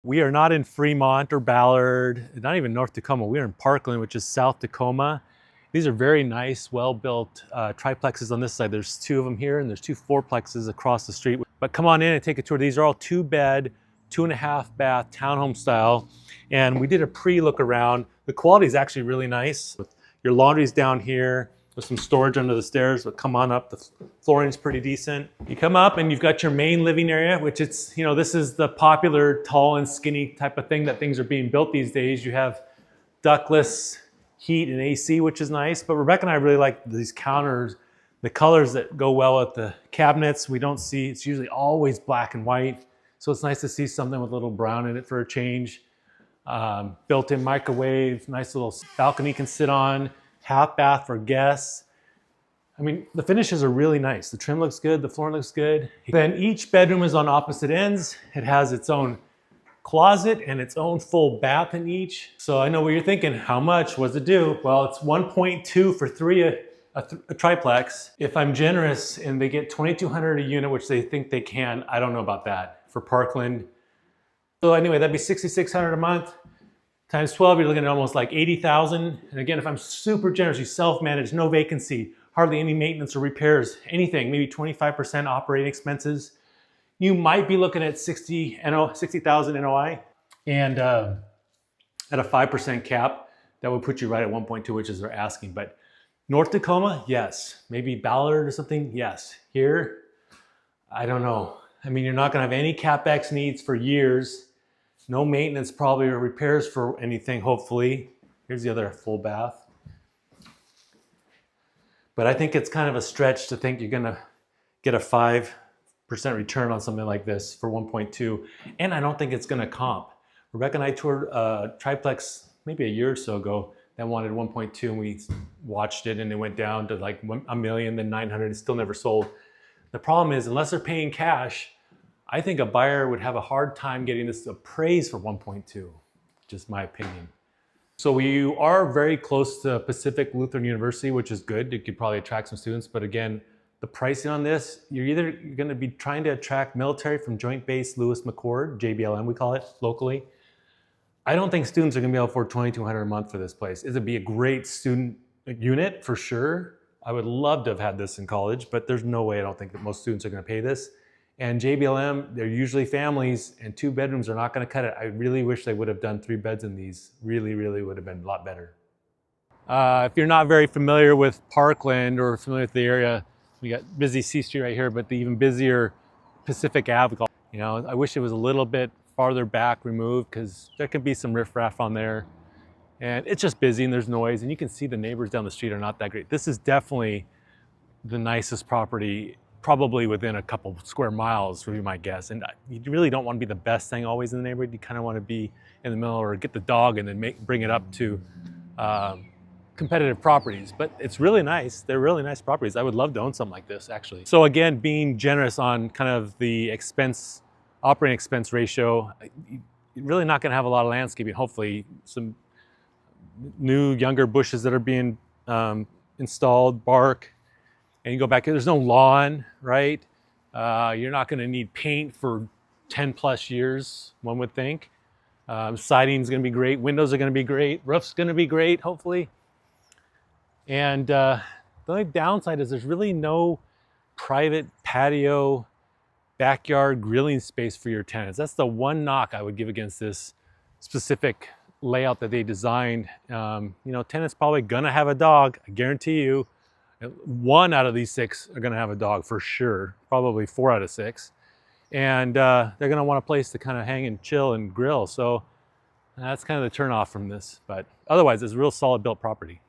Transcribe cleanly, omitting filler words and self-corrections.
We are not in Fremont or Ballard, not even North Tacoma. We are in Parkland, which is South Tacoma. These are very nice, well-built triplexes on this side. There's 2 of them here, and there's 2 fourplexes across the street. But come on in and take a tour. These are all 2-bed, 2.5 bath, townhome style. And we did a pre-look around. The quality is actually really nice. Your laundry's down here. There's some storage under the stairs, but come on up. The flooring's pretty decent. You come up and you've got your main living area, which it's, you know, this is the popular tall and skinny type of thing that things are being built these days. You have ductless heat and AC, which is nice. But Rebecca and I really like these counters, the colors that go well with the cabinets. We don't see, it's usually always black and white. So it's nice to see something with a little brown in it for a change. Built-in microwave, nice little balcony you can sit on. Half bath for guests. I mean, the finishes are really nice. The trim looks good, the floor looks good. Then each bedroom is on opposite ends. It has its own closet and its own full bath in each. So I know what you're thinking, how much, what does it do? Well, it's 1.2 for a triplex. If I'm generous and they get 2,200 a unit, which they think they can, I don't know about that for Parkland. So anyway, that'd be 6,600 a month. Times 12, you're looking at almost like 80,000. And again, if I'm super generous, you self-manage, no vacancy, hardly any maintenance or repairs, anything, maybe 25% operating expenses, you might be looking at 60,000 NOI. And at a 5% cap, that would put you right at 1.2, which is they're asking. But North Tacoma, yes. Maybe Ballard or something, yes. Here, I don't know. I mean, you're not gonna have any CapEx needs for years. No maintenance probably or repairs for anything, hopefully. Here's the other full bath. But I think it's kind of a stretch to think you're gonna get a 5% return on something like this for 1.2. And I don't think it's gonna comp. Rebecca and I toured a triplex maybe a year or so ago that wanted 1.2 and we watched it and it went down to like $1 million, then 900, and still never sold. The problem is, unless they're paying cash, I think a buyer would have a hard time getting this appraised for 1.2, just my opinion. So we are very close to Pacific Lutheran University, which is good. It could probably attract some students, but again, the pricing on this, you're gonna be trying to attract military from Joint Base Lewis McChord, JBLM we call it locally. I don't think students are gonna be able to afford $2,200 a month for this place. It'd be a great student unit for sure. I would love to have had this in college, but there's no way I don't think that most students are gonna pay this. And JBLM, they're usually families, and 2 bedrooms are not gonna cut it. I really wish they would have done 3 beds in these. Really, really would have been a lot better. If you're not very familiar with Parkland or familiar with the area, we got busy C Street right here, but the even busier Pacific Ave. You know, I wish it was a little bit farther back removed because there could be some riffraff on there. And it's just busy and there's noise, and you can see the neighbors down the street are not that great. This is definitely the nicest property probably within a couple square miles, would be my guess. And you really don't want to be the best thing always in the neighborhood. You kind of want to be in the middle or get the dog and then bring it up to competitive properties. But it's really nice. They're really nice properties. I would love to own something like this, actually. So again, being generous on kind of the operating expense ratio, you're really not going to have a lot of landscaping. Hopefully some new, younger bushes that are being installed, bark. And you go back here, there's no lawn, right? You're not gonna need paint for 10 plus years, one would think. Siding's gonna be great, windows are gonna be great, roof's gonna be great, hopefully. And the only downside is there's really no private patio, backyard grilling space for your tenants. That's the one knock I would give against this specific layout that they designed. You know, tenants probably gonna have a dog, I guarantee you. 1 out of these 6 are gonna have a dog for sure, probably 4 out of 6. And they're gonna want a place to kind of hang and chill and grill. So that's kind of the turn off from this. But otherwise, it's a real solid built property.